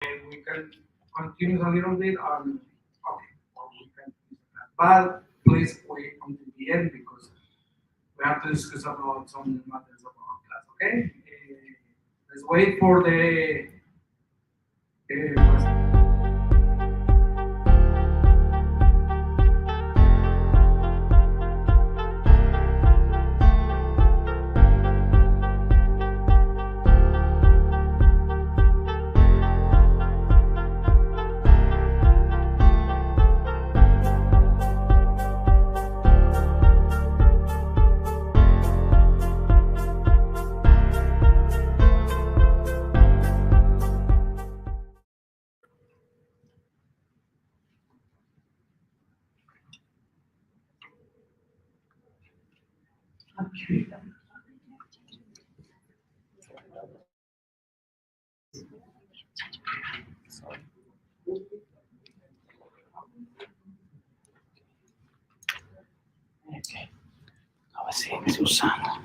we can continue a little bit on, okay, or we can, but please wait until the end because we have to discuss about some matters about class, okay? Let's wait for the uh, Okay. Ahora sí, Susana.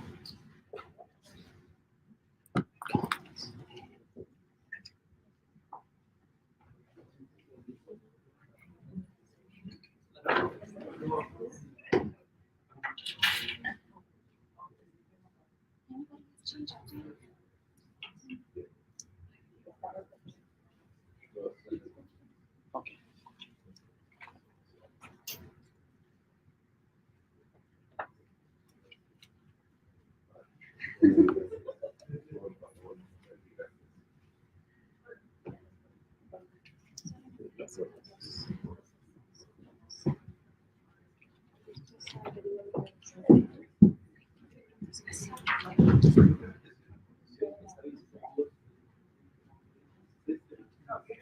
Okay.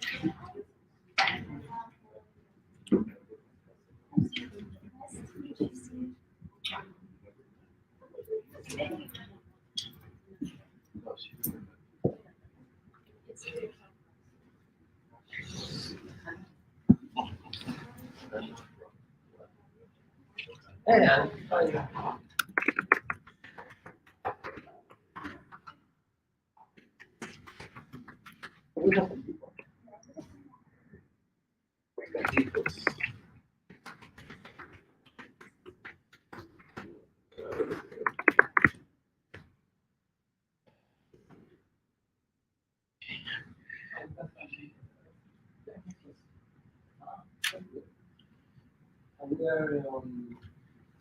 We are on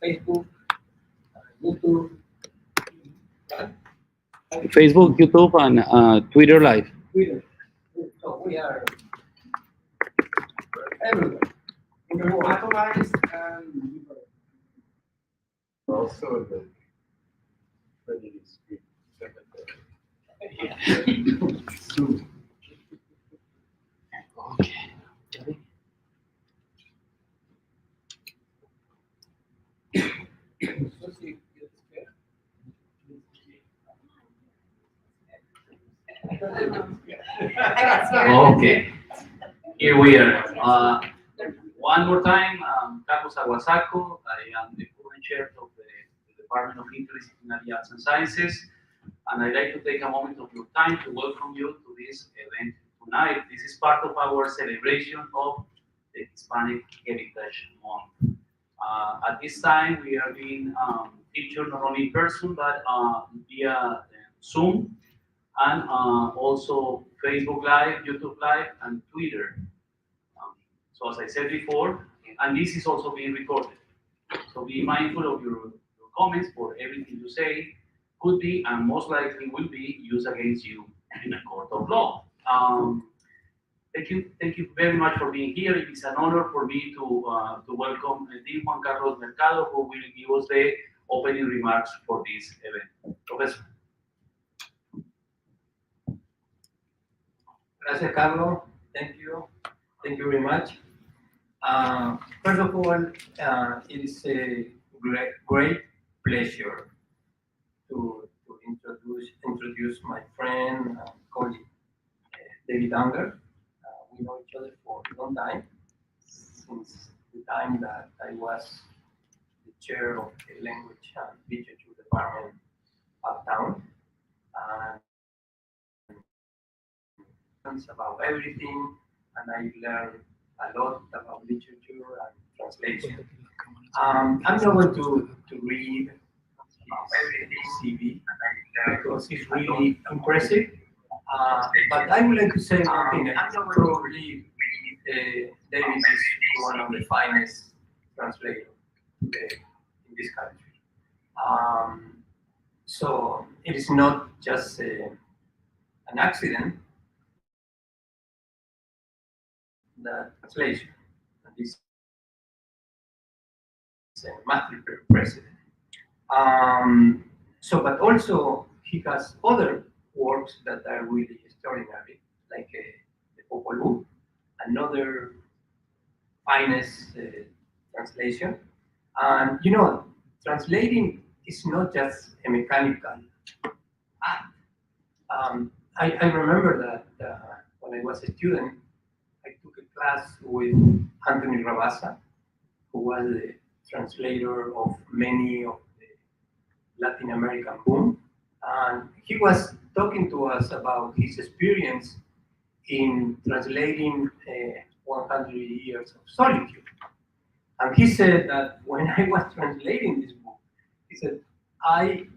Facebook, YouTube. Facebook, YouTube, and Twitter Live. Twitter. So we are everywhere. automatic and Also the Trinity Street Cemetery. Soon. Okay. Okay. Here we are. One more time, Carlos Aguasaco. I am the current chair of the Department of Interdisciplinary Arts and Sciences, and I'd like to take a moment of your time to welcome you to this event tonight. This is part of our celebration of the Hispanic Heritage Month. At this time, we are being featured not only in person, but via Zoom, and also Facebook Live, YouTube Live, and Twitter. So as I said before, and this is also being recorded. So be mindful of your comments, for everything you say could be and most likely will be used against you in a court of law. Thank you very much for being here. It is an honor for me to welcome Dean Juan Carlos Mercado, who will give us the opening remarks for this event. Professor. Gracias, Carlos. Thank you. Thank you very much. First of all, it is a great pleasure to introduce my friend and colleague, David Unger. We know each other for a long time, since the time that I was the chair of the language and literature department uptown. And about everything, and I learned a lot about literature and translation. I'm not going to read his CV because it's really impressive. But I would like to say one thing. Probably David is one of the finest translators today in this country. So it is not just an accident that translation. And this is a master president. But also he has other works that are really extraordinary, like the Popol Vuh, another finest translation. And translating is not just a mechanical act. I remember that when I was a student, I took a class with Anthony Rabasa, who was the translator of many of the Latin American boom. And he was talking to us about his experience in translating 100 Years of Solitude. And he said that when I was translating this book, he said, I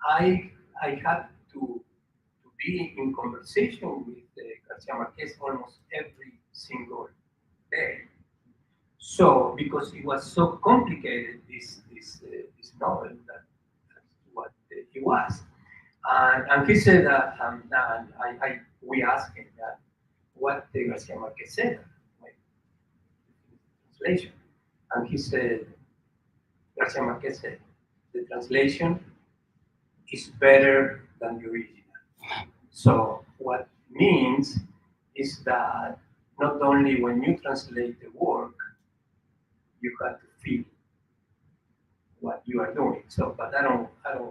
had to be in conversation with Garcia Marquez almost every single day. So, because it was so complicated, this novel, that's what it was. And he said that, we asked him that what Garcia Marquez said, like, translation. And he said, Garcia Marquez said, the translation is better than the original. So what means is that not only when you translate the work, you have to feel what you are doing. So, but I don't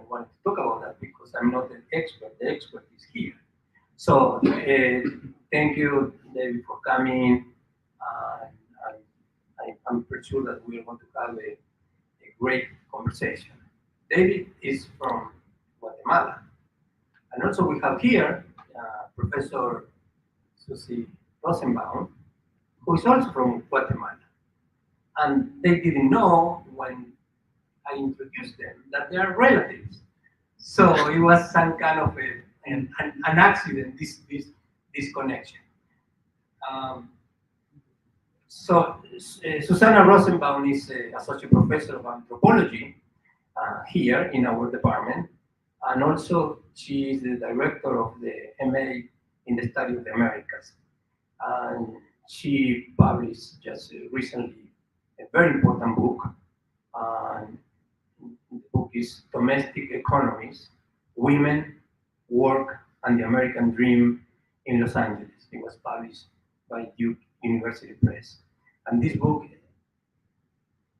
want to talk about that because I'm not an expert. The expert is here. So thank you, David, for coming. I'm pretty sure that we are going to have a great conversation. David is from Guatemala. And also we have here Professor Susanna Rosenbaum, who is also from Guatemala. And they didn't know when I introduced them that they are relatives. So it was some kind of an accident, this connection. Susanna Rosenbaum is associate professor of anthropology here in our department, and also she is the director of the MA in the Study of the Americas. And she published just recently a very important book. The book is Domestic Economies, Women, Work, and the American Dream in Los Angeles. It was published by Duke University Press. And this book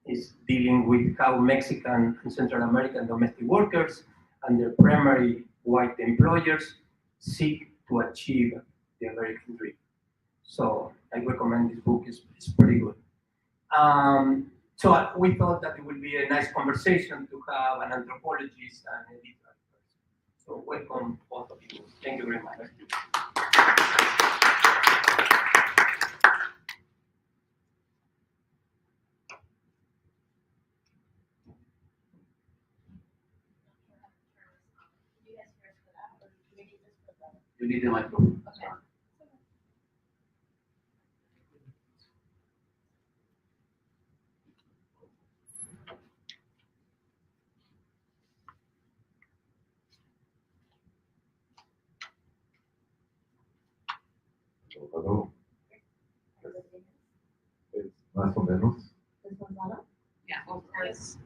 is dealing with how Mexican and Central American domestic workers and their primary white employers seek to achieve the American dream. So I recommend this book, it's pretty good. So we thought that it would be a nice conversation to have an anthropologist and a literary person. So welcome both of you. Thank you very much. You need the microphone. Hello. Es más o menos. Yeah, of course.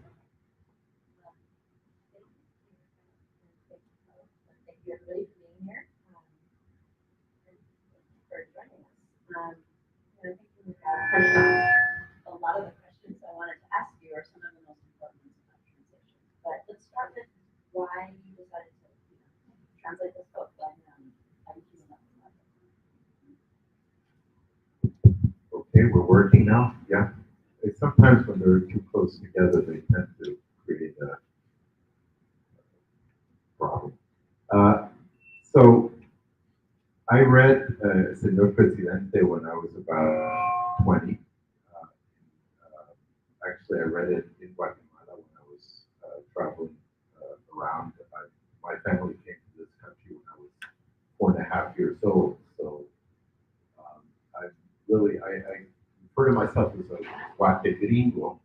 Thank you everybody for being here. And for joining us. I think we have touched on a lot of the questions I wanted to ask you are some of the most important ones about translation. But let's start with why you decided to translate this book and how you came up with that. Okay, we're working now. Yeah. Sometimes when they're too close together, they tend to create a problem. So I read Señor Presidente when I was about 20. Actually, I read it in Guatemala when I was traveling around. My family came to this country when I was 4.5 years old. So I refer to myself as a Guate gringo,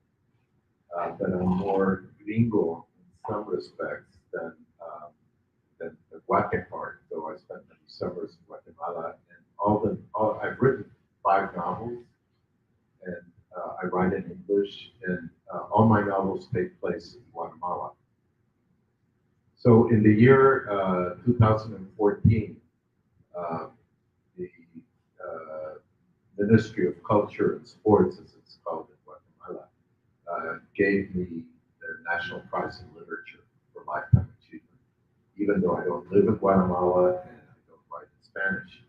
but I'm more gringo in some respects than the Guate part. So I spent many summers in Guatemala, and I've written 5 novels, and I write in English, and all my novels take place in Guatemala. So in the year 2014, the Ministry of Culture and Sports, as it's called in Guatemala, gave me the National Prize in Literature for Lifetime Achievement, even though I don't live in Guatemala and I don't write in Spanish.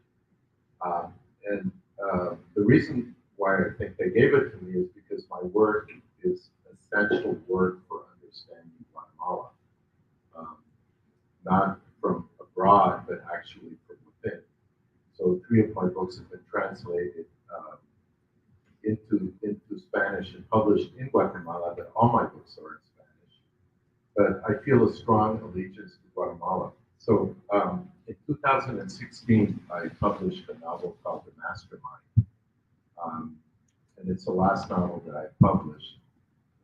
The reason why I think they gave it to me is because my work is essential work for understanding Guatemala, not from abroad, but actually from within. So 3 of my books have been translated into Spanish and published in Guatemala, but all my books are in Spanish. But I feel a strong allegiance to Guatemala. So in 2016, I published a novel called The Mastermind. And it's the last novel that I published.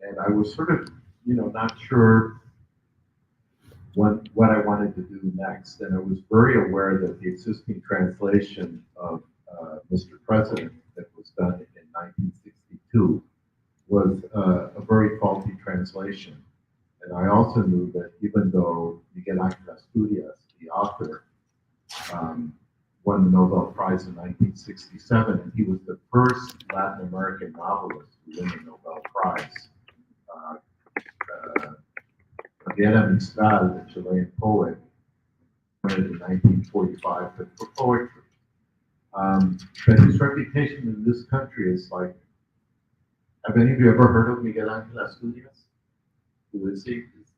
And I was sort of, not sure what I wanted to do next. And I was very aware that the existing translation of Mr. President that was done in 1962 was a very faulty translation. And I also knew that even though Miguel Ángel Asturias, the author, won the Nobel Prize in 1967, and he was the first Latin American novelist to win the Nobel Prize. Gabriela Mistral, the Chilean poet, won it in 1945 for poetry. But his reputation in this country is like, have any of you ever heard of Miguel Ángel Asturias? Who is he? Is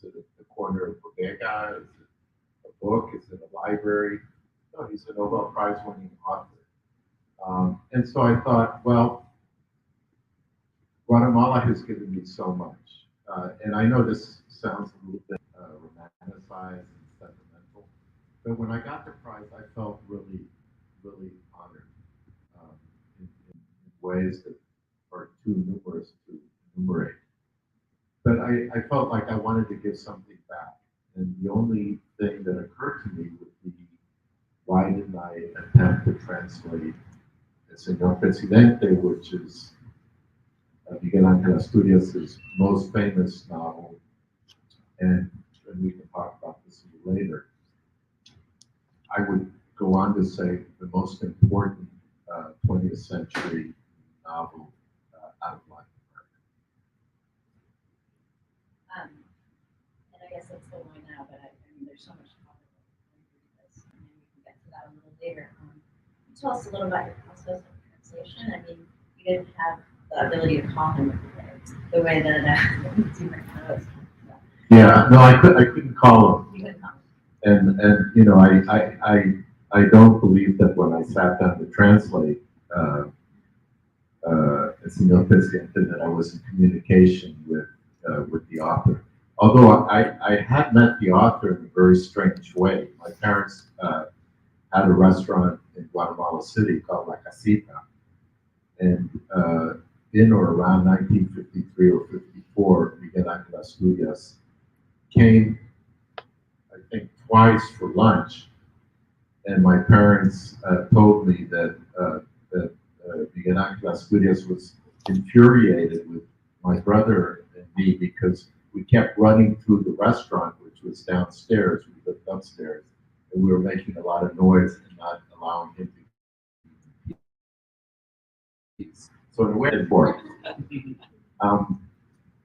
it at the corner of Bodega? Is it a book? Is it a library? No, he's a Nobel Prize winning author. And so I thought, well, Guatemala has given me so much. And I know this sounds a little bit romanticized and sentimental, but when I got the prize, I felt really, really honored in ways that are too numerous to enumerate. But I felt like I wanted to give something back. And the only thing that occurred to me would be, why didn't I attempt to translate El Señor Presidente, which is Miguel Ángel Asturias' most famous novel, and we can talk about this a little later. I would go on to say the most important 20th century novel out of Latin America. And I guess it's still going now, but I mean, there's so much to talk about. And we can get to that a little later. Tell us a little about your process of translation. I mean, you didn't have the ability to call him the way that Zimmer knows. Yeah, no, I couldn't call him. You couldn't call him. And I don't believe that when I sat down to translate Señor Presidente that I was in communication with the author. Although I had met the author in a very strange way. My parents had a restaurant in Guatemala City called La Casita. And in or around 1953 or 54, Miguel Ángel Asturias came, I think, twice for lunch. And my parents told me that Miguel Ángel Asturias was infuriated with my brother and me because we kept running through the restaurant, which was downstairs. We lived upstairs, and we were making a lot of noise and not allowing him to eat. So in a way, for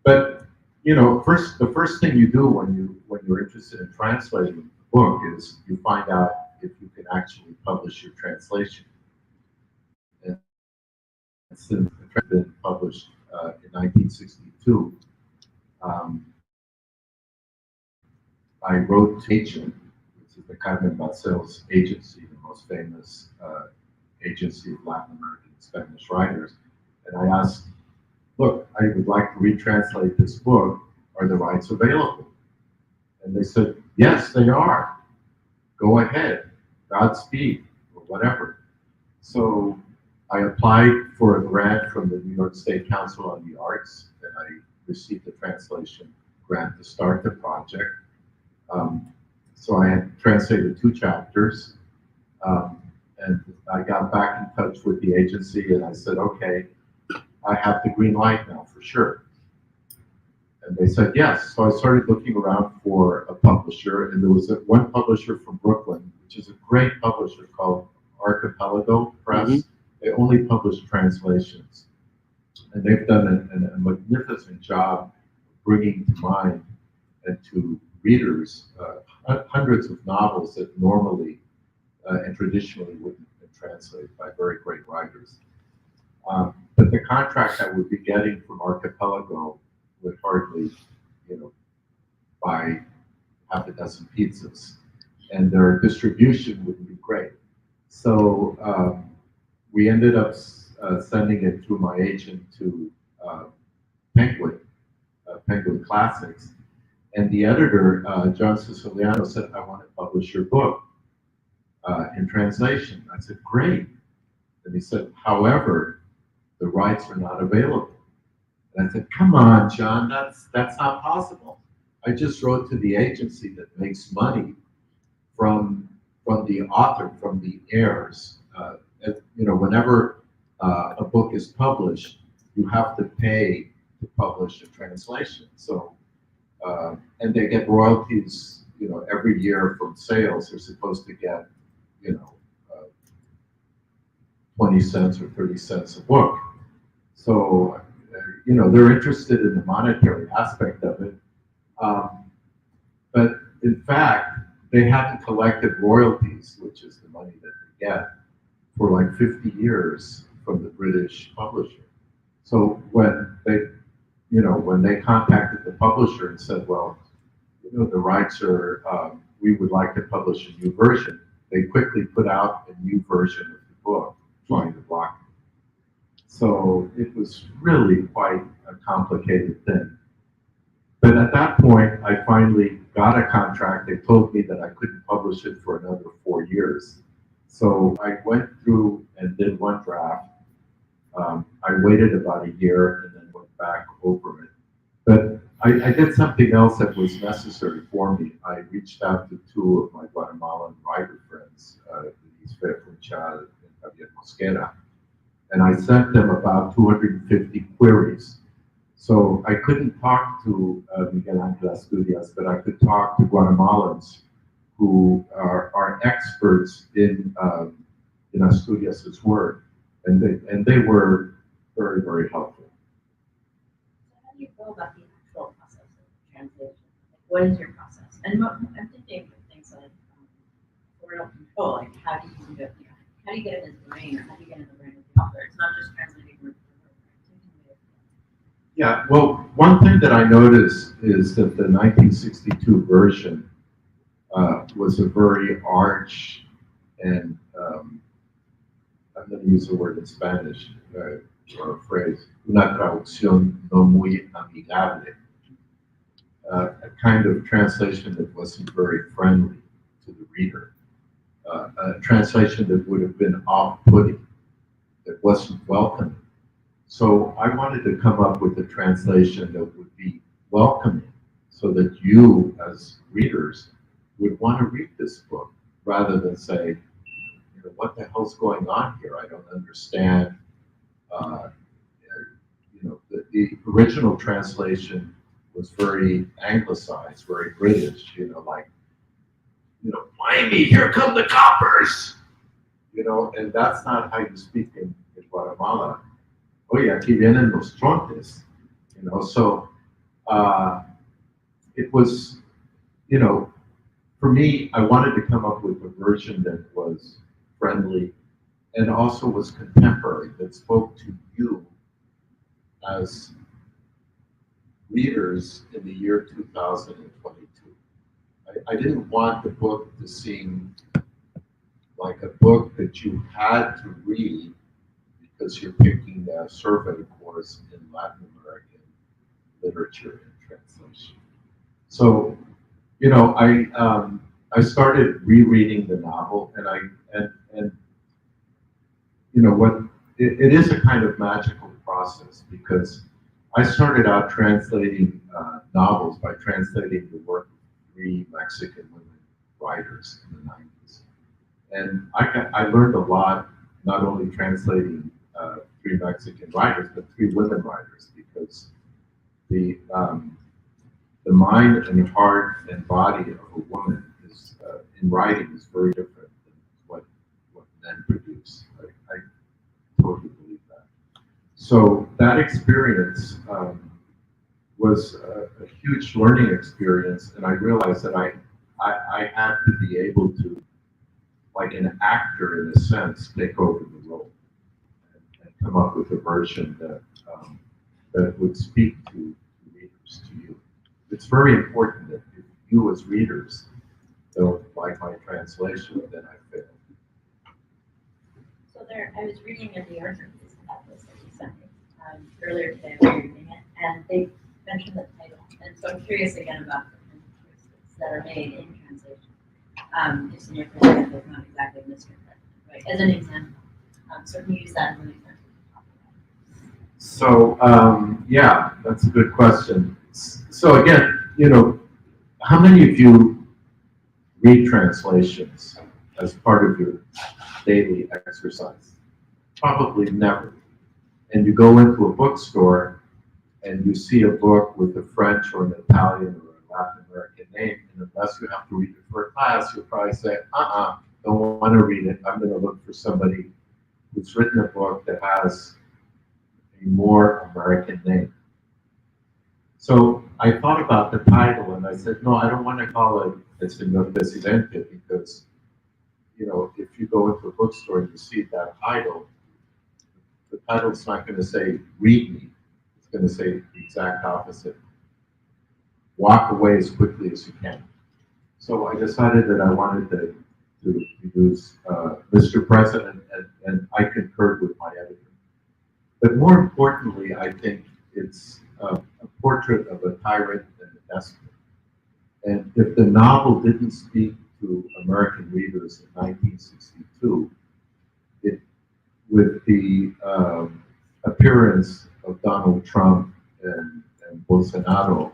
but the first thing you do when you're interested in translating a book is you find out if you can actually publish your translation. And since the translation been published in 1962, I wrote to agent, which is the Carmen Balcells agency, the most famous agency of Latin American and Spanish writers. And I asked, look, I would like to retranslate this book. Are the rights available? And they said, yes, they are. Go ahead, Godspeed, or whatever. So I applied for a grant from the New York State Council on the Arts, and I received a translation grant to start the project. So I had translated 2 chapters, and I got back in touch with the agency, and I said, okay, I have the green light now for sure. And they said yes. So I started looking around for a publisher, and there was one publisher from Brooklyn, which is a great publisher called Archipelago Press. Mhm. They only publish translations, and they've done a magnificent job bringing to mind and to readers hundreds of novels that normally and traditionally wouldn't have been translated by very great writers. But the contract I would be getting from Archipelago would hardly, buy half a dozen pizzas, and their distribution wouldn't be great. So we ended up sending it through my agent to Penguin Classics, and the editor, John Siciliano, said, I want to publish your book in translation. I said, great. And he said, however, the rights are not available. And I said, come on, John, that's not possible. I just wrote to the agency that makes money from the author, from the heirs. Whenever a book is published, you have to pay to publish a translation. So, and they get royalties, every year from sales. They're supposed to get, 20 cents or 30 cents a book. So, they're interested in the monetary aspect of it. But in fact, they hadn't collected royalties, which is the money that they get, for like 50 years from the British publisher. So when they contacted the publisher and said, well, the rights are, we would like to publish a new version, they quickly put out a new version of the book, trying to block it. So it was really quite a complicated thing. But at that point, I finally got a contract. They told me that I couldn't publish it for another 4 years. So I went through and did one draft. I waited about a year and then went back over it. But I did something else that was necessary for me. I reached out to 2 of my Guatemalan writer friends, Luis Funchal and Javier Mosquera, and I sent them about 250 queries. So I couldn't talk to Miguel Ángel Asturias, but I could talk to Guatemalans who are experts in Asturias' work, and they were very, very helpful. So how do you go about the actual process of translation? Like, what is your process? And I'm thinking of things like editorial control. Like, how do you get it in the brain, or how do you get it in the brain of the author? It's not just translating word for word. Yeah, well, one thing that I noticed is that the 1962 version was a very arch and I'm going to use the word in Spanish or a phrase, una traducción no muy amigable, a kind of translation that wasn't very friendly to the reader, a translation that would have been off-putting, that wasn't welcoming. So I wanted to come up with a translation that would be welcoming, so that you, as readers, would want to read this book, rather than say, what the hell's going on here? I don't understand. The original translation was very anglicized, very British, blimey, here come the coppers! And that's not how you speak in Guatemala. Oye, aquí vienen los trontes, so it was, for me, I wanted to come up with a version that was friendly and also was contemporary, that spoke to you as readers in the year 2022. I didn't want the book to seem like a book that you had to read because you're picking a survey course in Latin American literature and translation. So, I started rereading the novel, and what it is a kind of magical process because I started out translating novels by translating the work of 3 Mexican women writers in the 90s. And I learned a lot, not only translating 3 Mexican writers, but 3 women writers, because the mind and heart and body of a woman is in writing is very different than what men produce. I totally believe that. So that experience was a huge learning experience, and I realized that I had to be able to, like an actor in a sense, take over the role and come up with a version that would speak to readers, to you. It's very important that if you as readers don't like my translation, then I failed. So I was reading a New Yorker piece about this that you sent me earlier today. I was reading it, and they mentioned the title. And so I'm curious again about the kind of choices that are made in translation. Just in your perspective, not exactly misrepresented, right? As an example. So can you use that as an example? So, yeah, that's a good question. So again, how many of you read translations as part of your daily exercise? Probably never. And you go into a bookstore and you see a book with a French or an Italian or a Latin American name, and unless you have to read it for a class, you'll probably say, don't want to read it. I'm going to look for somebody who's written a book that has a more American name. So I thought about the title and I said, no, I don't want to call it El Señor Presidente because, if you go into a bookstore and you see that title, the title's not going to say, read me. It's going to say the exact opposite. Walk away as quickly as you can. So I decided that I wanted to use Mr. President, and I concurred with my editor. But more importantly, I think it's a portrait of a tyrant and a despot. And if the novel didn't speak to American readers in 1962, with the appearance of Donald Trump and Bolsonaro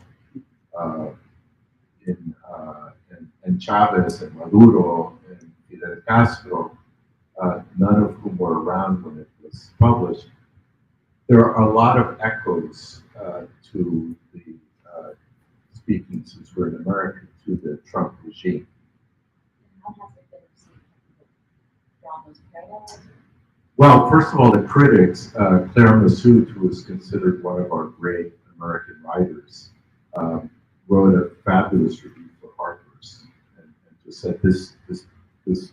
and Chavez and Maduro and Fidel Castro, none of whom were around when it was published, there are a lot of echoes to the speaking, since we're in America, to the Trump regime. How has it been received? Dramas, parallels? Well, first of all, the critics, Claire Massoud, who is considered one of our great American writers, wrote a fabulous review for Harper's and just said this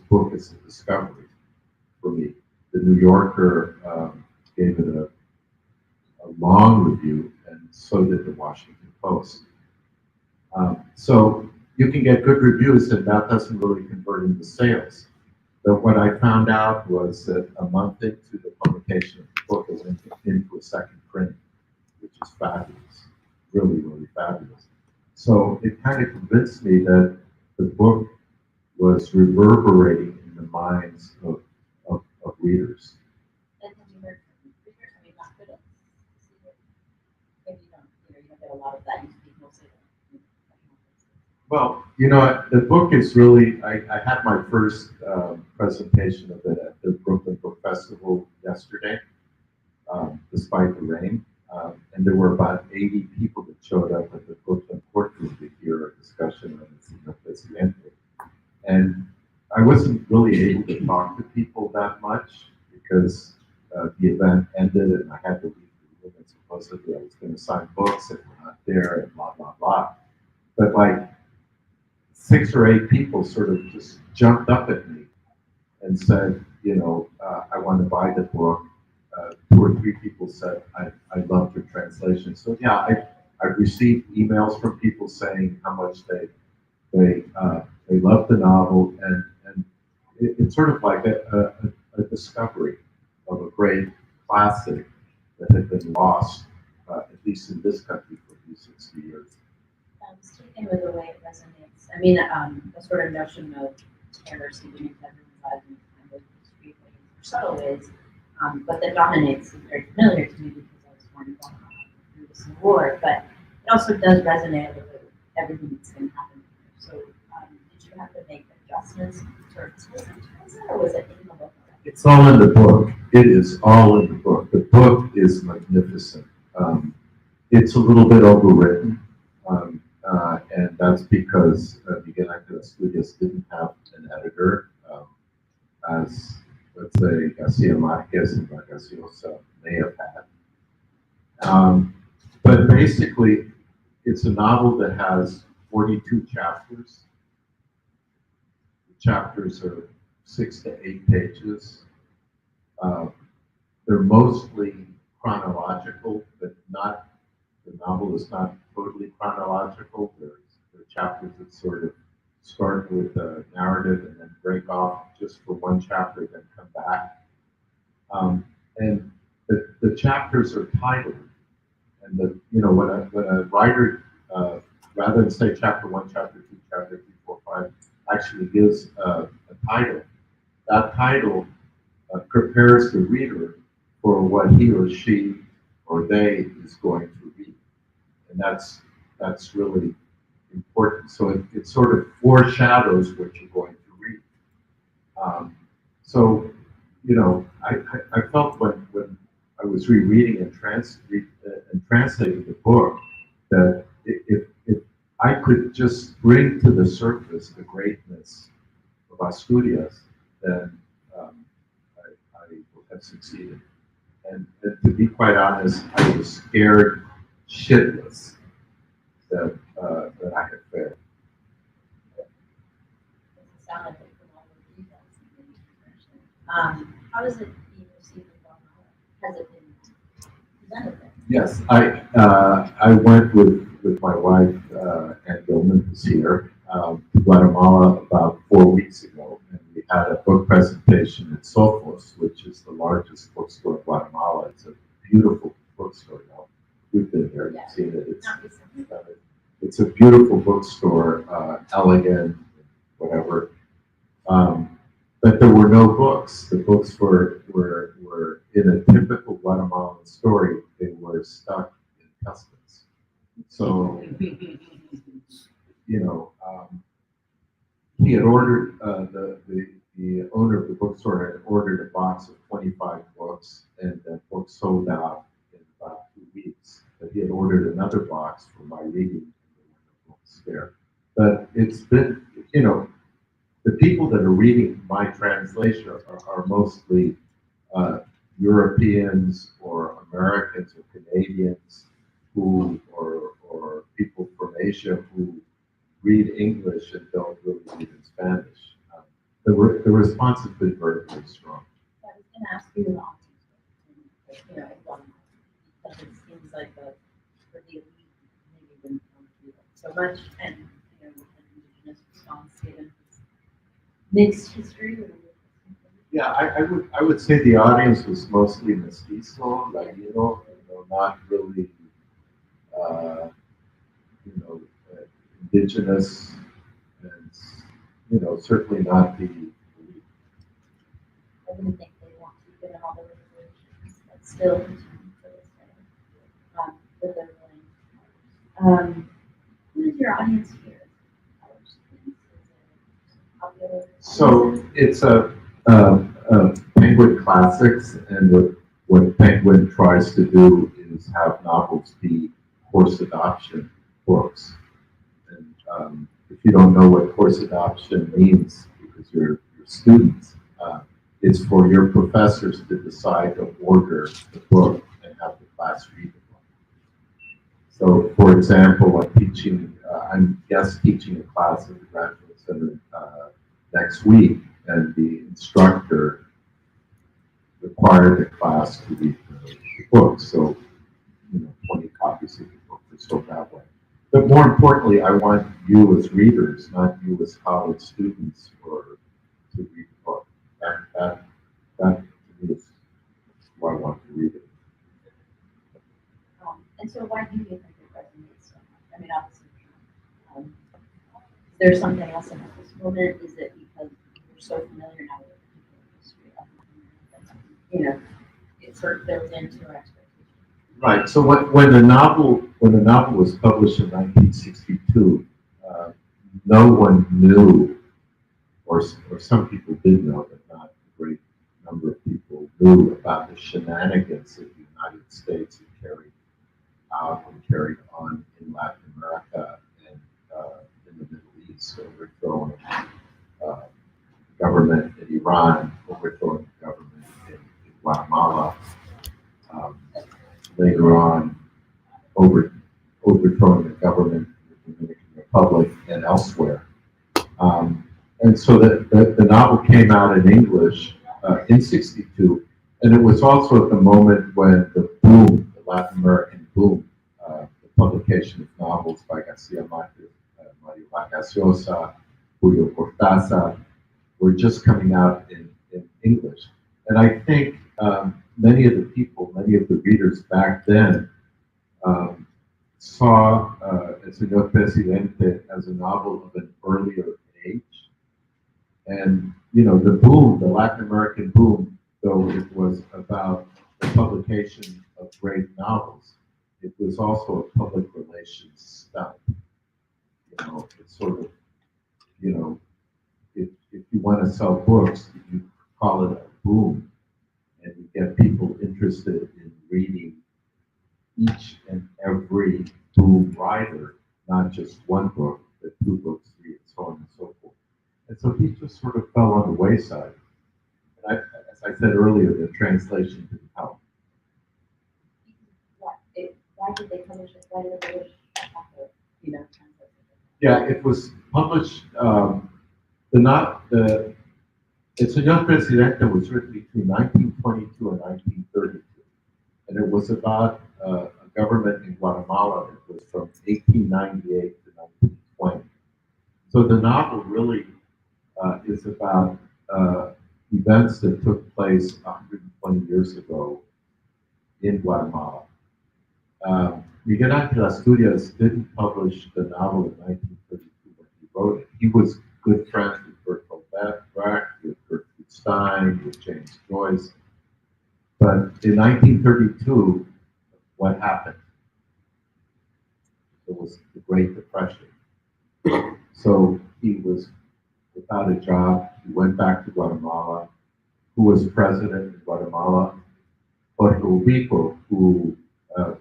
book is a discovery for me. The New Yorker gave it a long review, and so did the Washington Post. So you can get good reviews, and that doesn't really convert into sales. But what I found out was that a month into the publication of the book, it went into a second print, which is fabulous, really, really fabulous. So it kind of convinced me that the book was reverberating in the minds of readers. And have you heard from readers? I mean, not critics. Maybe you don't get a lot of that. You speak mostly. Well, the book is really, I had my first presentation of it at the Brooklyn Book Festival yesterday, despite the rain. And there were about 80 people that showed up at the Brooklyn courtroom to hear a discussion on the Presidente. And I wasn't really able to talk to people that much because the event ended and I had to leave the room, and supposedly I was going to sign books and we're not there and blah, blah, blah. But like 6 or 8 people sort of just jumped up at me and said, I want to buy the book. 2 or 3 people said, I loved your translation. So yeah, I've received emails from people saying how much they love the novel, and it's sort of like a discovery of a great classic that had been lost, at least in this country, for at least 60 years. Sticking with the way it resonates, I mean, the sort of notion of terror seeping into everyone's lives in kind of discreet ways, or subtle ways, but that dominates is very familiar to me because I was born involved through the Civil War, but it also does resonate with everything that's going to happen here. So, did you have to make adjustments or or was it in the book? It's all in the book. It is all in the book. The book is magnificent. It's a little bit overwritten, and that's because Miguel Ángel Asturias didn't have an editor, as, let's say, Garcia Marquez and Vargas Llosa may have had. But basically, it's a novel that has 42 chapters. The chapters are 6 to 8 pages. They're mostly chronological, but not, the novel is not totally chronological. There are chapters that sort of start with a narrative and then break off just for one chapter, then come back. And the chapters are titled. And when a writer, rather than say chapter 1, chapter 2, chapter 3, 4, 5, actually gives a title, that title prepares the reader for what he or she or they is going to read. And that's really important. So it sort of foreshadows what you're going to read. So, I felt when I was rereading and translating the book that if I could just bring to the surface the greatness of Asturias, then I would have succeeded. And to be quite honest, I was scared shitless that I had failed. Sound like it from all the details that you mentioned. How does it being received in Guatemala? Has it been presented there? Yes, I went with my wife, Ann Gilman, who's here, to Guatemala about 4 weeks ago, and we had a book presentation at Sofos, which is the largest bookstore in Guatemala. It's a beautiful bookstore now. We've been there, you've seen it. It's a beautiful bookstore, elegant, whatever. But there were no books. The books were in a typical Guatemalan story. They were stuck in customs. So, he had ordered, the owner of the bookstore had ordered a box of 25 books, and that book sold out in about 2 weeks. But he had ordered another box for my reading, and there were no books there. But it's been, the people that are reading my translation are mostly Europeans or Americans or Canadians or people from Asia who read English and don't really read in Spanish. The response has been very, very strong. I was going to ask you about, because it seems like for the elite, maybe wouldn't want to do so much, and with an indigenous response given mixed history. Yeah, I would say the audience was mostly mestizo, Latino, not really, indigenous, and certainly not the elite. I wouldn't think they want to get all the regulations, but still continue to this day, with their willing. Who is your audience here? College students? Is it popular? So it's a Penguin Classics, and what Penguin tries to do is have novels be course adoption books. And if you don't know what course adoption means, because you're students, it's for your professors to decide to order the book and have the class read the book. So, for example, I'm guest teaching a class at the Graduate Center next week, and the instructor required the class to read the book. So, 20 copies of the book are sold that way. But more importantly, I want you as readers, not you as college students, to read the book. that to me is why I want to read it. And so why do you think it resonates so much? I mean, obviously, is there something else about this movement? Is it because you're so familiar now with the history of it? You know, it sort of built into our expectations. Right. So when the novel was published in 1962, no one knew, or some people did know, but not a great number of people knew about the shenanigans that the United States had carried out and carried on in Latin America and in the Middle East, overthrowing government in Iran, overthrowing the government in Guatemala. Later on, overthrowing the government in the Dominican Republic and elsewhere. And so the novel came out in English in '62, and it was also at the moment when the boom, the Latin American boom, the publication of novels by Garcia Marquez, Mario Vargas Llosa, Julio Cortázar, were just coming out in English. And I think many of the readers back then saw El Señor Presidente as a novel of an earlier age. And, you know, the boom, the Latin American boom, though it was about the publication of great novels, it was also a public relations stunt. You know, it's sort of, you know, if you want to sell books, you call it a boom, and you get people interested in reading each and every boom writer, not just one book, but 2 books, 3, and so on and so forth. And so he just sort of fell on the wayside. And as I said earlier, the translation didn't help. Why did they publish it? Why did they publish it? You know, Yeah, it was published. El Señor Presidente was written between 1922 and 1932, and it was about a government in Guatemala that was from 1898 to 1920. So the novel really is about events that took place 120 years ago in Guatemala. Miguel Ángel Asturias didn't publish the novel in 1932 when he wrote it. He was good friends with Bertolt Brecht, with Gertrude Stein, with James Joyce. But in 1932, what happened? It was the Great Depression. So he was without a job. He went back to Guatemala. Who was president in Guatemala? Jorge Ubico, who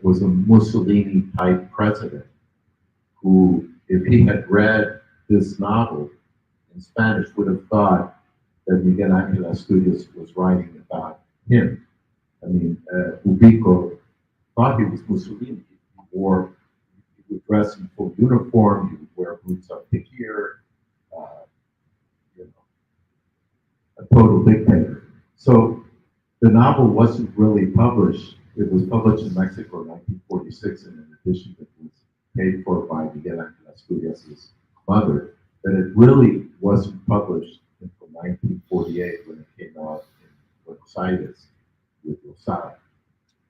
was a Mussolini-type president, who, if he had read this novel in Spanish, would have thought that Miguel Ángel Asturias was writing about him. I mean, Ubico thought he was Mussolini. He would dress in full uniform, he would wear boots up to here, you know, a total dictator. So the novel wasn't really published. It was published in Mexico in 1946 in an edition that was paid for by Miguel Ángel Asturias' mother, but it really wasn't published until 1948 when it came out in Buenos Aires with Rosada.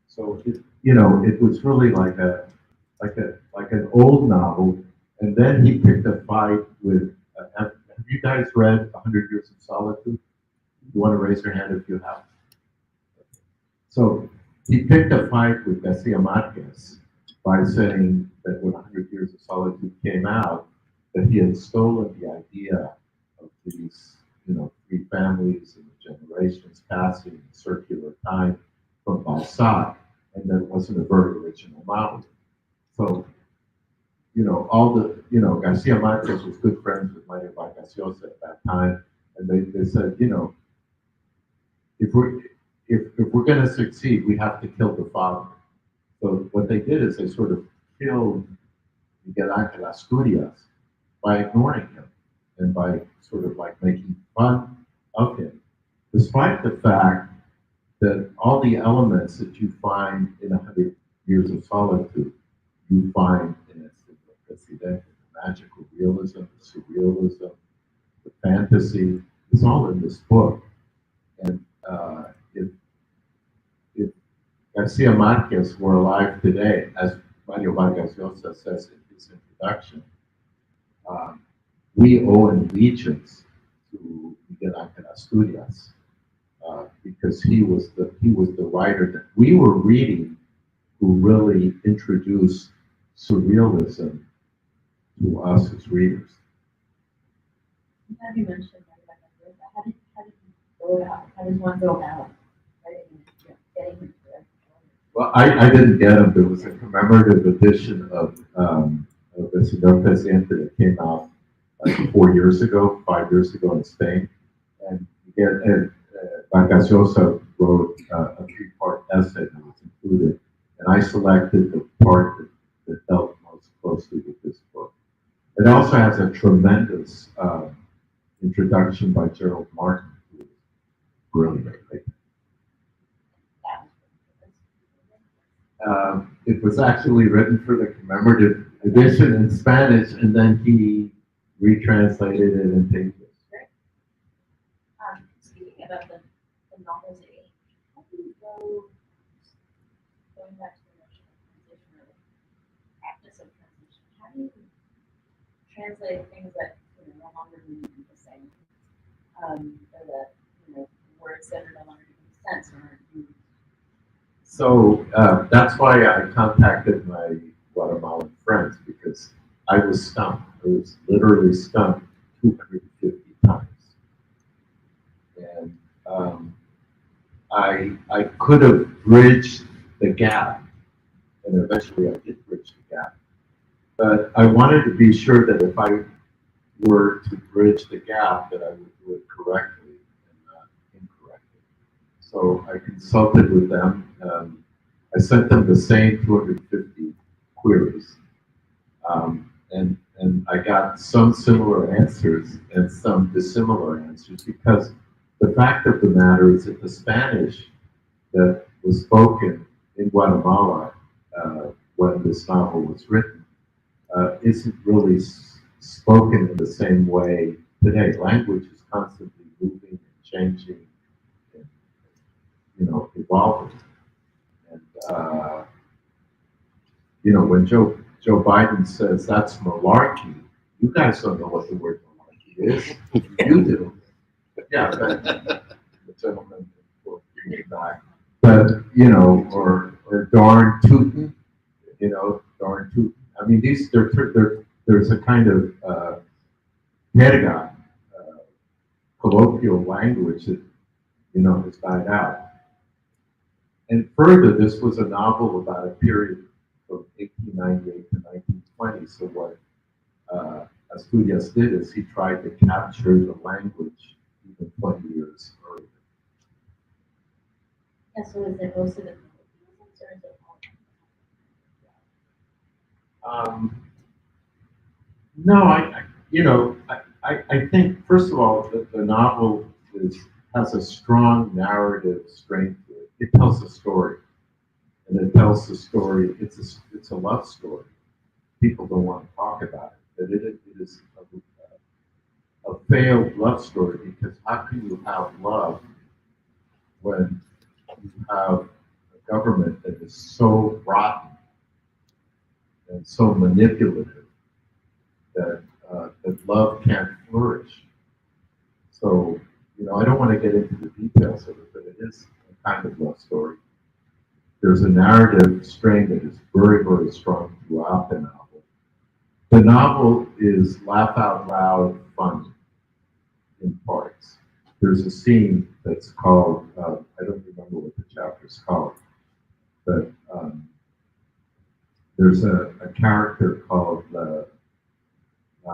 So it was really like an old novel, and then he picked a fight with. Have you guys read 100 Years of Solitude? You want to raise your hand if you have. So he picked a fight with Garcia Marquez by saying that when 100 Years of Solitude came out, that he had stolen the idea of these, 3 families and the generations passing in circular time from Balzac, and that it wasn't a very original novel. So, Garcia Marquez was good friends with Mario Vargas Llosa at that time, and they said, if we're going to succeed, we have to kill the father. So what they did is they sort of killed Miguel Ángel Asturias by ignoring him and by sort of like making fun of him, despite the fact that all the elements that you find in 100 Years of Solitude, you find in the magical realism, the surrealism, the fantasy, it's all in this book. And if Garcia Marquez were alive today, as Mario Vargas Llosa says in his introduction, um, we owe an allegiance to Miguel Ángel Asturias because he was the writer that we were reading who really introduced surrealism to us as readers. Have you mentioned that? How did you go about? How does one go about writing, getting into it? Well, I didn't get them. There was a commemorative edition of El Señor Presidente that came out like 4 years ago, 5 years ago in Spain. And Vargas Llosa wrote a 3-part essay that was included. And I selected the part that dealt most closely with this book. It also has a tremendous introduction by Gerald Martin, who is brilliant. It was actually written for the commemorative edition in Spanish, and then he retranslated it into English. Speaking about the novels age, how do you going back to the notion of transition or the practice of transition, how do you translate things that no longer mean the same, or that words that are no longer making sense or aren't used? So that's why I contacted my Guatemalan friends, because I was stumped. I was literally stumped 250 times. And I could have bridged the gap, and eventually I did bridge the gap. But I wanted to be sure that if I were to bridge the gap, that I would do it correctly and not incorrectly. So I consulted with them. I sent them the same 250 queries. And I got some similar answers and some dissimilar answers, because the fact of the matter is that the Spanish that was spoken in Guatemala when this novel was written isn't really spoken in the same way today. Language is constantly moving and changing and, evolving. And, when Joe Biden says that's malarkey, you guys don't know what the word malarkey is. You do. Yeah, but the gentleman will bring it back. But, or darn tootin', darn tootin'. I mean, there's a kind of jerga, colloquial language that, has died out. And further, this was a novel about a period from 1898 to 1920. So what Asturias did is he tried to capture the language even 20 years earlier. Yeah, so is it most of the colloquialisms or is it all? No, I think, first of all, the novel has a strong narrative strength to it. It tells a story. And it tells the story, it's a love story. People don't want to talk about it, but it is a failed love story, because how can you have love when you have a government that is so rotten and so manipulative that love can't flourish? So, I don't want to get into the details of it, but it is a kind of love story. There's a narrative strain that is very, very strong throughout the novel. The novel is laugh out loud funny in parts. There's a scene that's called, I don't remember what the chapter's called, but there's a character called La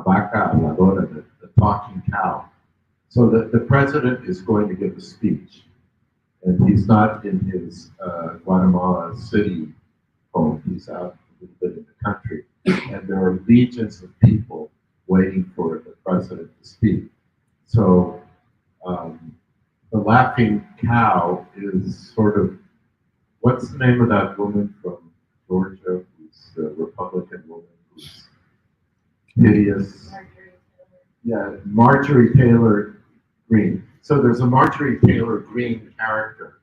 Vaca Habladora, the talking cow. So the president is going to give a speech, and he's not in his Guatemala City home. He's out a little bit in the country, and there are legions of people waiting for the president to speak. So the laughing cow is sort of, what's the name of that woman from Georgia, who's the Republican woman who's hideous? Yeah, Marjorie Taylor Greene. So there's a Marjorie Taylor Greene character,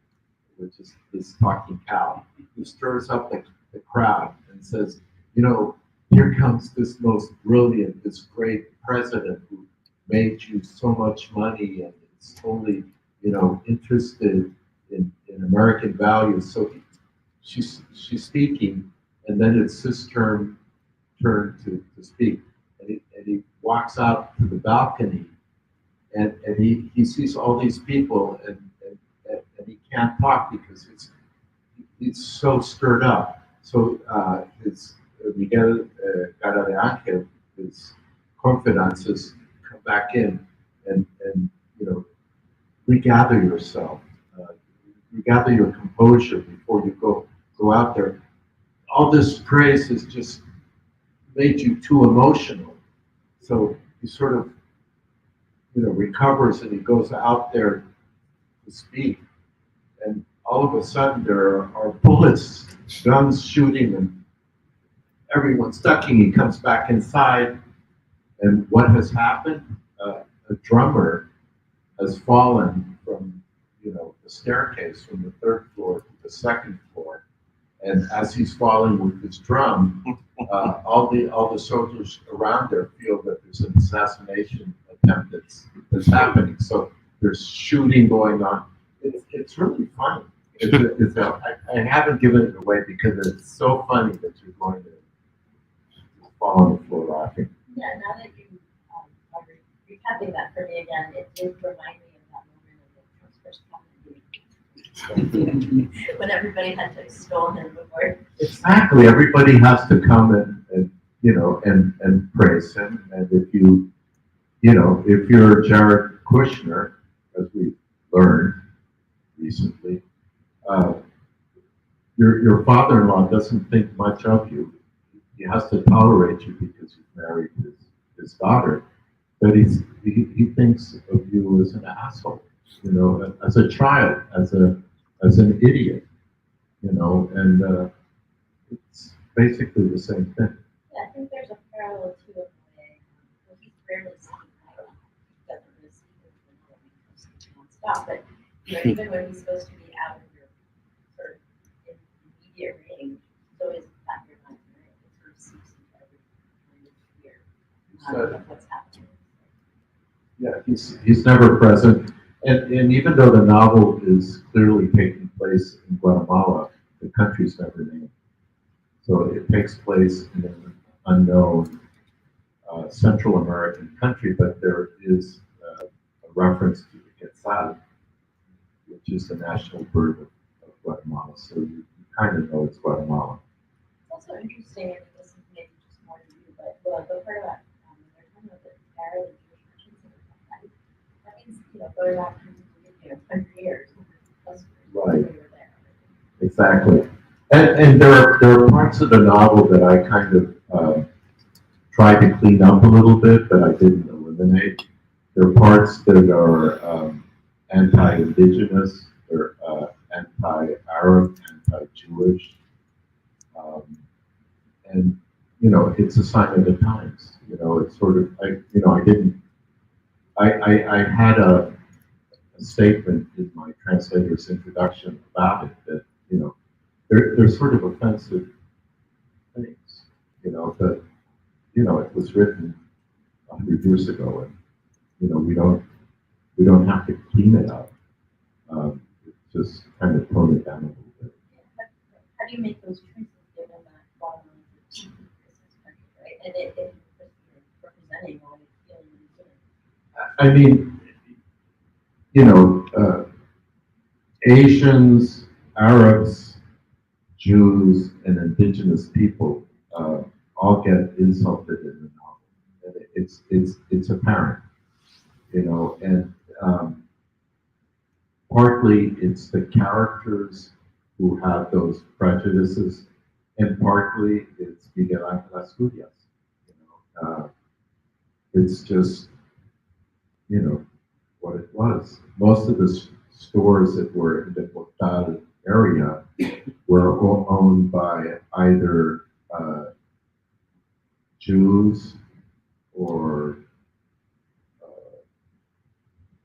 which is this talking cow, who stirs up the crowd and says, you know, here comes this most brilliant, this great president who made you so much money and is only, you know, interested in American values. So she's speaking, and then it's his turn to speak. And he walks out to the balcony, and he sees all these people, and he can't talk because he's so stirred up. So his Miguel Ángel, his confidences, come back in and you know, regather yourself, regather your composure before you go out there. All this praise has just made you too emotional. So he sort of, you know, recovers and he goes out there to speak. And all of a sudden there are bullets, guns shooting, and everyone's ducking. He comes back inside, and what has happened? A drummer has fallen from, you know, the staircase from the third floor to the second floor, and as he's falling with his drum, all the soldiers around there feel that there's an assassination attempt that's happening. So there's shooting going on. It's really funny. I haven't given it away because it's so funny that you're going to fall on the floor laughing. Yeah, now that you are recapping that for me again, it did remind me of that moment of the Trump's first cabinet meeting. When everybody had to extol him before. Exactly. Everybody has to come and you know, and praise him. And if you know, if you're Jared Kushner, as we learned recently, your father-in-law doesn't think much of you. He has to tolerate you because you've married his daughter, but he thinks of you as an asshole, you know, as a child, as an idiot, you know, and it's basically the same thing. Yeah, I think there's a parallel to it in a way. Well, he's rarely seen how he doesn't really speak nonstop, but you know, even when he's supposed to be out of your sort of immediate range, so is that your mind, right? It sort of seeps into every kind of fear of what's happening. Yeah, he's never present, and even though the novel is clearly taking place in Guatemala, the country's never named. So it takes place in an unknown Central American country, but there is a reference to the quetzal, which is the national bird of Guatemala. So you kind of know it's Guatemala. It's also interesting, and this is maybe just more to you, but the part about they're talking about the barely Jewish Christians, that means, you know, going back to, you know, 100 years, plus Right. we were there. Exactly. And there are parts of the novel that I kind of tried to clean up a little bit, but I didn't eliminate. There are parts that are anti-indigenous, they're anti-Arab, anti-Jewish, and you know, it's a sign of the times. You know, it's sort of I had a statement in my translator's introduction about it that, you know, they're sort of offensive things, you know, but you know, it was written 100 years ago, and you know, we don't have to clean it up. Just kind of tone it down a little bit. How do you make those choices given that Guatemala is a Christmas country, right? And it representing all the feelings. I mean, you know, Asians, Arabs, Jews, and indigenous people all get insulted in the novel. And it's apparent, you know, and partly it's the characters who have those prejudices, and partly it's Miguel Ángel Asturias. You know, it's just, you know, what it was. Most of the stores that were in the Portal area were all owned by either Jews or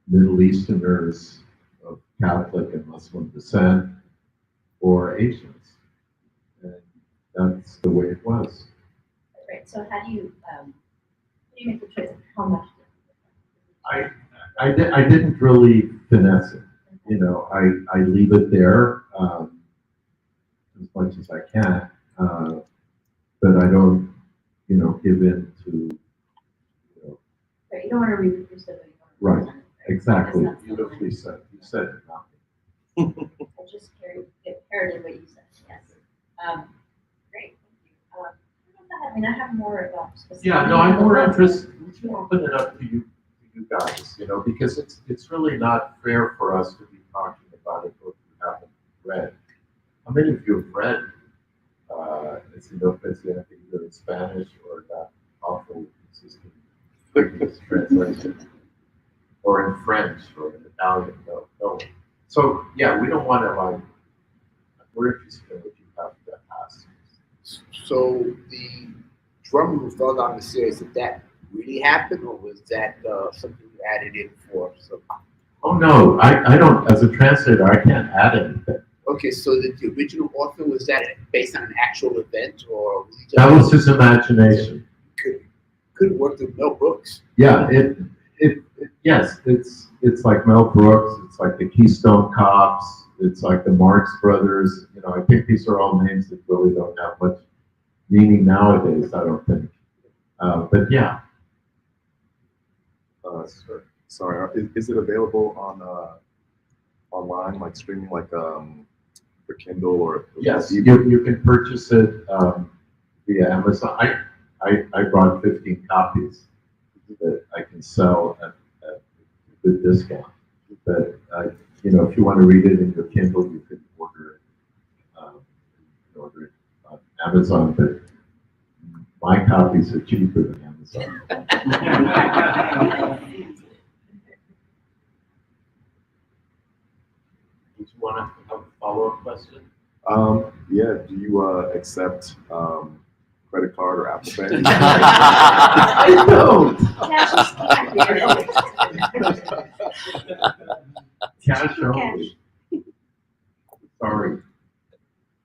Middle Easterners of Catholic and Muslim descent, or Asians. And that's the way it was. Right, so how do you make the choice of how much? I didn't really finesse it. You know, I leave it there as much as I can, but I don't, you know, give in to, you know, Right, you don't want to reproduce it. Right, exactly. That's not Beautifully said. You said it now. I just parroted what you said, yes. Great, thank you. I have more about specific. Yeah, no, I'm more interested. We should open it up to you guys, you know, because it's really not fair for us to be talking about a book you haven't read. How many of you have read either in Spanish or that awful consistent English translation, or in French or in Italian? No. So yeah, we don't want to like. We're interested in what you have to ask. So the drummer who fell down the stairs, did that really happen, or was that something you added in for some? Oh no, I don't. As a translator, I can't add anything. Okay, so the original author, was that based on an actual event, or was he just, That was his imagination. could work with Mel Brooks? Yeah, yes, it's like Mel Brooks, it's like the Keystone Cops, it's like the Marx Brothers. You know, I think these are all names that really don't have much meaning nowadays. I don't think, but yeah. Sorry, is it available on online, like streaming, like for Kindle or? Yes, you can purchase it via Amazon. I brought 15 copies that I can sell at a good discount. But you know, if you want to read it in your Kindle, you can order it on Amazon. But my copies are cheaper than Amazon. Did you want to have a follow-up question? Yeah. Do you accept credit card or Apple Pay? I don't. Cash only. Sorry.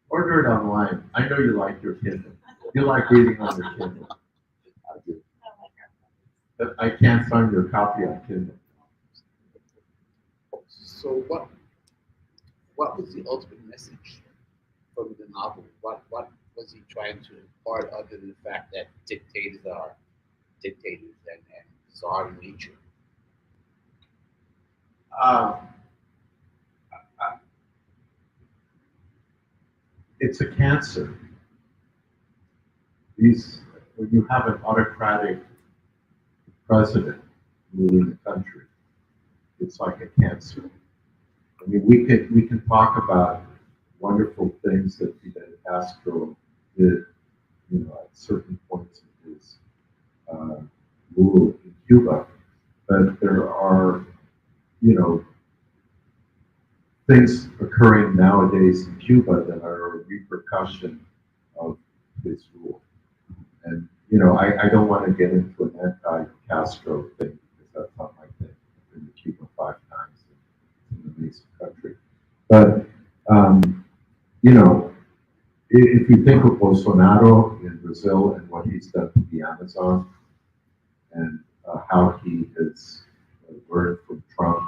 Order it online. I know you like your Kindle. You like reading on your Kindle. I do. But I can't find your copy on Kindle. So what was the ultimate message from the novel? What was he trying to impart, other than the fact that dictators are dictators and bizarre in nature? It's a cancer. When you have an autocratic president ruling the country, it's like a cancer. I mean, we can talk about wonderful things that Fidel Castro did, you know, at certain points in his rule in Cuba, but there are, you know, things occurring nowadays in Cuba that are a repercussion of his rule. And, you know, I don't want to get into an anti-Castro thing, because that's not my thing. I've been to Cuba 5 times. It's an amazing country. But, you know, if you think of Bolsonaro in Brazil and what he's done to the Amazon, and how he has learned from Trump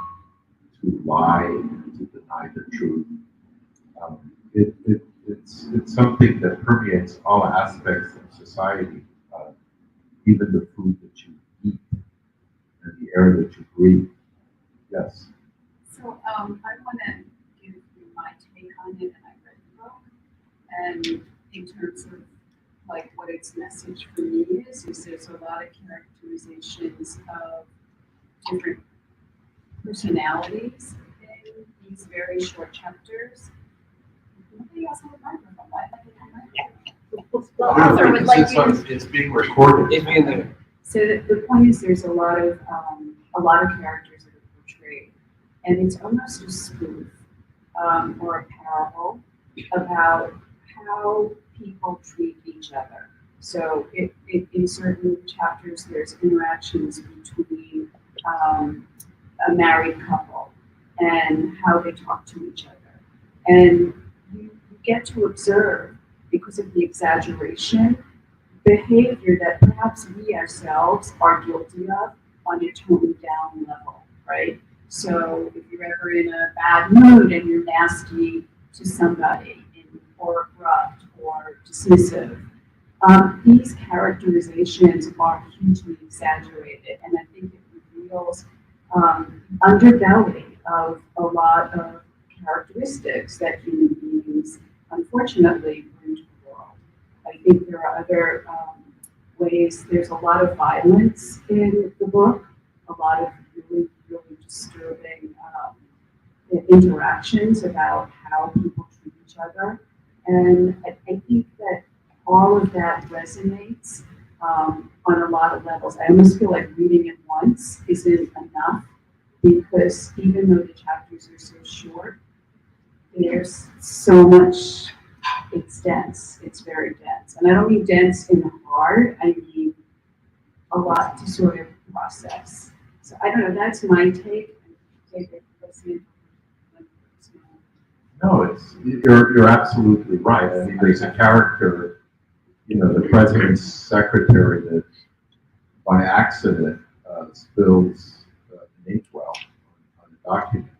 to lie and to deny the truth, it's something that permeates all aspects of society, even the food that you eat and the air that you breathe. Yes. So I want to give you my take on it, and I read the book. And in terms of like what its message for me is there's a lot of characterizations of different personalities in these very short chapters. Nobody else has a microphone. Why am I Author would like you. It's being recorded. It's being there. So the point is, there's a lot of characters that are portrayed, and it's almost a spoof or a parable about how people treat each other. So in certain chapters, there's interactions between a married couple and how they talk to each other. And you get to observe, because of the exaggeration, behavior that perhaps we ourselves are guilty of on a toned down level, right? So if you're ever in a bad mood and you're nasty to somebody or abrupt or dismissive, these characterizations are hugely exaggerated, and I think it reveals underbelly of a lot of characteristics that human beings unfortunately bring to the world. I think there are other ways. There's a lot of violence in the book, a lot of really, really disturbing interactions about how people treat each other. And I think that all of that resonates on a lot of levels. I almost feel like reading it once isn't enough, because even though the chapters are so short, there's so much. It's dense. It's very dense. And I don't mean dense in the heart, I mean a lot to sort of process. So I don't know, that's my take. No, you're absolutely right. I mean, there's a character, the president's secretary, that by accident spills an inkwell on a document,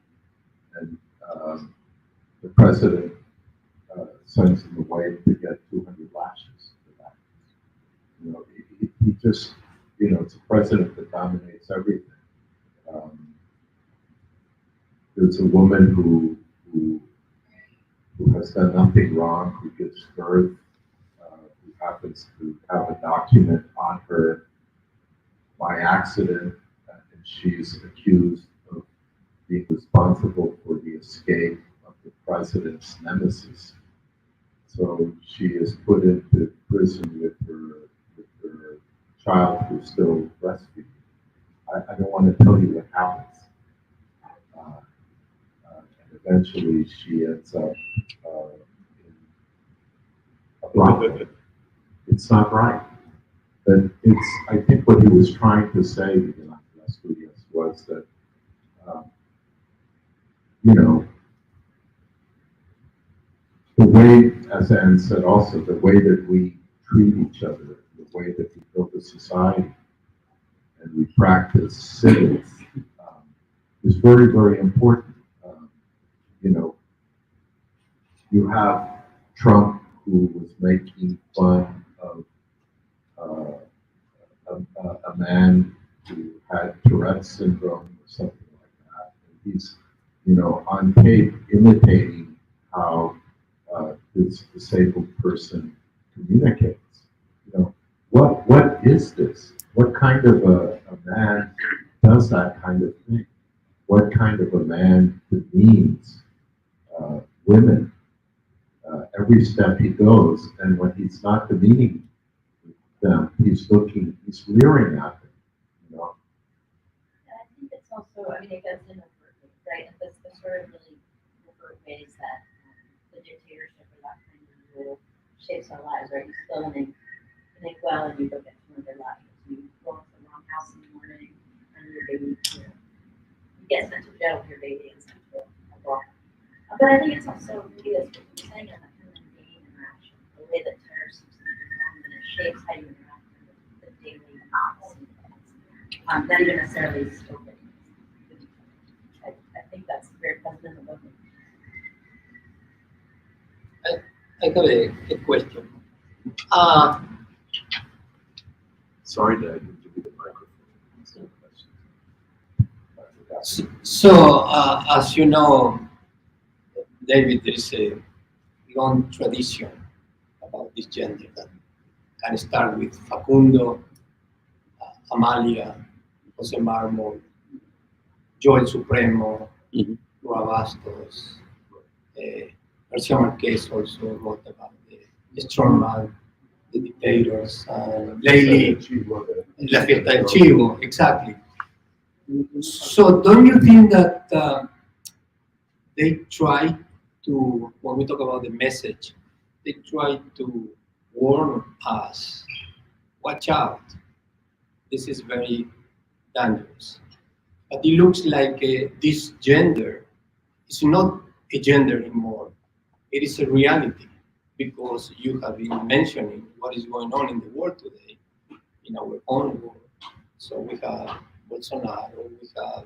and the president sends him away to get 200 lashes for that. He just, it's a president that dominates everything. There's a woman who has done nothing wrong, who gives birth, who happens to have a document on her by accident, and she's accused of being responsible for the escape of the president's nemesis. So she is put into prison with her child who's still breastfeeding. I don't want to tell you what happens. And eventually she ends up in a brothel. It's not right. But I think what he was trying to say, Miguel Ángel Asturias, was that, the way, as Anne said also, the way that we treat each other, the way that we build a society, and we practice civics, is very, very important. You have Trump, who was making fun of a man who had Tourette's syndrome or something like that. And he's, on tape imitating how this disabled person communicates. What is this? What kind of a man does that kind of thing? What kind of a man demeans women every step he goes? And when he's not demeaning them, he's leering at them. And I think it's also, it goes in overtly, right? And that's the sort of really overt ways that the dictatorship or that kind of rule shapes our lives, right? You spill an ink well and you go get 200 lashes. You go into the wrong house in the morning and your baby, you get sent to jail with your baby and sent to a bar. But I think it's also really, as what you're saying, a human being interaction, the way that terror seems to be wrong, and it shapes how you interact with the daily ops that even necessarily spoken. I think that's very present in the book. I have a question. Sorry that I didn't give you the microphone. So, as you know, David, there is a long tradition about this gender that can start with Facundo, Amalia, Jose Marmol, Joel Supremo, Roa Bastos, Garcia Marquez also wrote about the strongman, the dictators, and lately, La Fiesta del Chivo, exactly. So don't you think that they try to, when we talk about the message, they try to warn us, watch out, this is very dangerous. But it looks like this gender is not a gender anymore. It is a reality because you have been mentioning what is going on in the world today, in our own world. So we have Bolsonaro, we have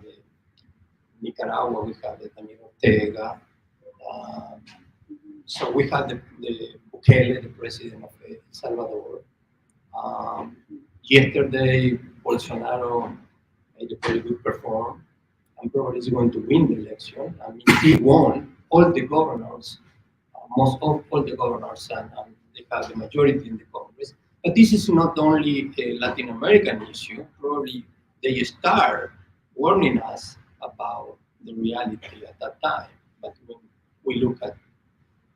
Nicaragua, we have Daniel Ortega. So we have the Bukele, the president of El Salvador. Yesterday, Bolsonaro made a very good performance and probably is going to win the election. I mean, he won all the governors, most of all the governors, and they have the majority in the Congress. But this is not only a Latin American issue. Probably they start warning us about the reality at that time. But when we look at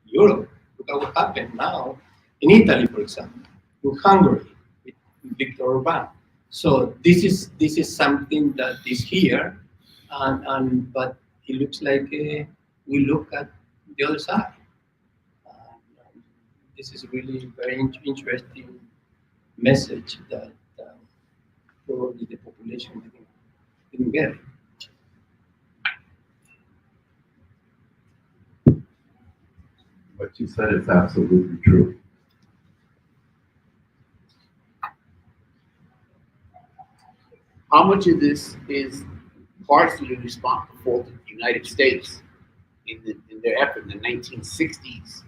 Europe, look at what happened now in Italy, for example, in Hungary with Viktor Orban. So this is something that is here, but it looks like we look at the other side. This is really very interesting message that probably the population didn't get. What you said is absolutely true. How much of this is partially responsible for the United States in their effort in the 1960s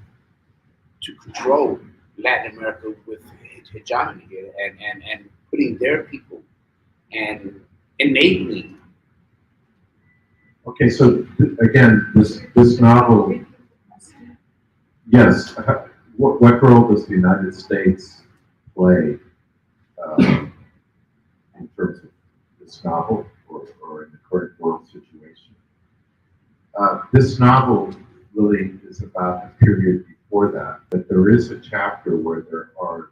to control Latin America with hegemony and putting their people and enabling? Okay, so again, this novel, yes, what role does the United States play in terms of this novel or in the current world situation? This novel really is about the period before that, but there is a chapter where there are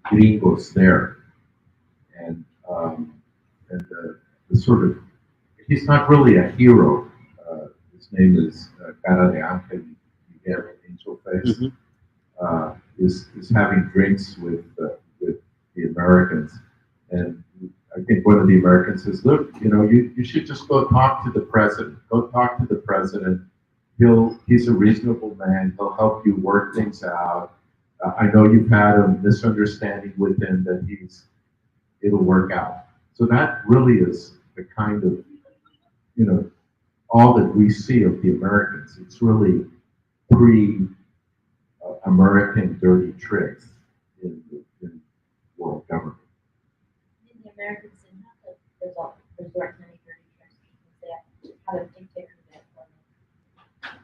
gringos there, and the sort of, he's not really a hero. His name is Cara de Ángel, Miguel Angel Face. Is having drinks with the Americans, and I think one of the Americans says, "Look, you should just go talk to the president. Go talk to the president. He's a reasonable man. He'll help you work things out. I know you've had a misunderstanding with him that it'll work out." So that really is the kind of, all that we see of the Americans. It's really pre-American dirty tricks in world government. The Americans didn't have to resort to many dirty tricks because they had a dictator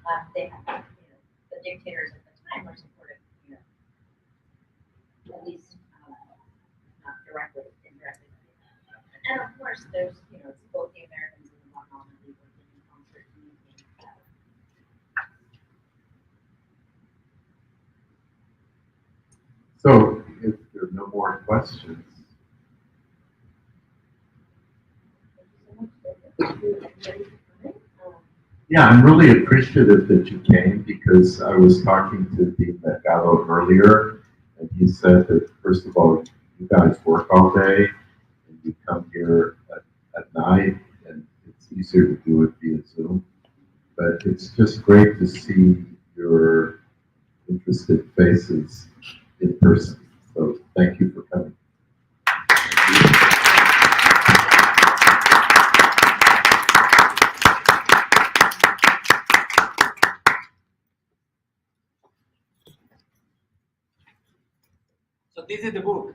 that they had, the dictators at the time were supported, at least not directly, indirectly. And of course, there's, it's both the Americans and the Guatemalan people in concert to maintain that. So if there are no more questions. Yeah, I'm really appreciative that you came because I was talking to Dean Mercado earlier, and he said that, first of all, you guys work all day, and you come here at night, and it's easier to do it via Zoom. But it's just great to see your interested faces in person. So thank you for coming. So this is the book.